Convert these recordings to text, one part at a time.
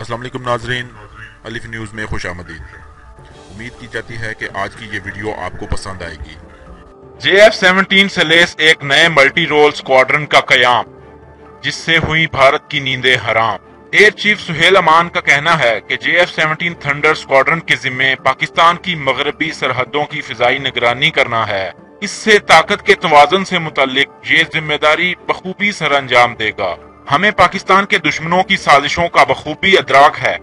अस्सलाम वालेकुम नाजरीन, अलिफ न्यूज़ में खुश आमदीद। उम्मीद की जाती है कि आज की ये वीडियो आपको पसंद आएगी। JF-17 से लैस एक नए मल्टी रोल स्क्वाड्रन का कयाम, जिससे हुई भारत की नींदें हराम। एयर चीफ सुहेल अमान का कहना है कि JF-17 थंडर स्क्वाड्रन के जिम्मे पाकिस्तान की मगरबी सरहदों की फिजाई निगरानी करना है। इससे ताकत के तवाज़ुन से मुताल्लिक ये जिम्मेदारी बखूबी सर अंजाम देगा। हमें पाकिस्तान के दुश्मनों की साजिशों का बखूबी अदराक है।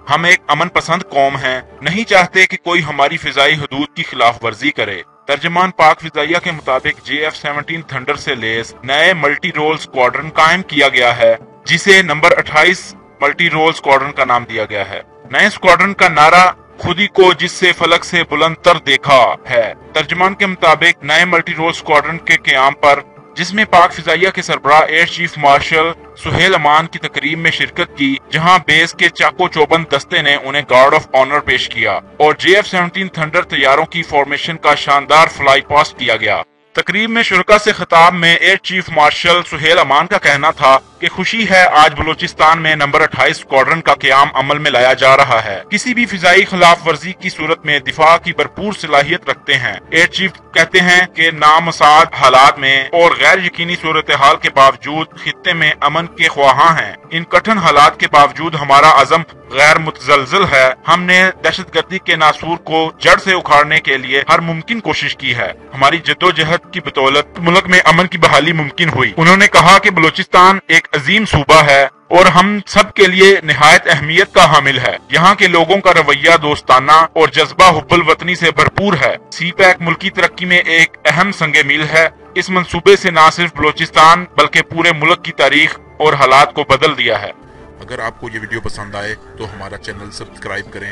हम एक अमन पसंद कौम हैं, नहीं चाहते कि कोई हमारी फिजाई हदूद की खिलाफ वर्जी करे। तर्जमान पाक फिजाइया के मुताबिक JF-17 थंडर से लेस नए मल्टी रोल स्क्वाड्रन कायम किया गया है, जिसे नंबर 28 मल्टी रोल स्क्वाड्रन का नाम दिया गया है। नए स्क्वाड्रन का नारा खुदी को जिससे फलक से बुलंद तर देखा है। तर्जमान के मुताबिक नए मल्टी रोल स्क्वाड्रन के क़याम पर, जिसमें पाक फिजाइया के सरबराह एयर चीफ मार्शल सुहेल अमान की तकरीब में शिरकत की, जहां बेस के चाको चौबंद दस्ते ने उन्हें गार्ड ऑफ ऑनर पेश किया और JF-17 थंडर तैयारों की फॉर्मेशन का शानदार फ्लाई पास्ट किया गया। तकरीब में शुरका से खिताब में एयर चीफ मार्शल सुहेल अमान का कहना था कि खुशी है आज बलूचिस्तान में नंबर 28 स्क्वाड्रन का क़याम अमल में लाया जा रहा है। किसी भी फिजाई खिलाफ वर्जी की सूरत में दिफा की भरपूर सलाहियत रखते हैं। एयर चीफ कहते हैं कि नामसाद हालात में और गैर यकीनी सूरत हाल के बावजूद खित्ते में अमन के ख्वाहां हैं। इन कठिन हालात के बावजूद हमारा अज़म गैर मुतज़लज़ल है। हमने दहशतगर्दी के नासूर को जड़ से उखाड़ने के लिए हर मुमकिन कोशिश की है। हमारी जद्दोजहद की बदौलत मुल्क में अमन की बहाली मुमकिन हुई। उन्होंने कहा कि बलूचिस्तान एक अजीम सूबा है और हम सब के लिए निहायत अहमियत का हामिल है। यहाँ के लोगों का रवैया दोस्ताना और जज्बा हुब्बुल वतनी से भरपूर है। CPAC मुल्की तरक्की में एक अहम संगे मील है। इस मंसूबे से न सिर्फ बलूचिस्तान बल्कि पूरे मुल्क की तारीख और हालात को बदल दिया है। अगर आपको ये वीडियो पसंद आए तो हमारा चैनल सब्सक्राइब करें,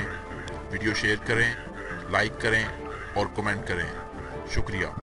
वीडियो शेयर करें, लाइक करें और कमेंट करें। शुक्रिया।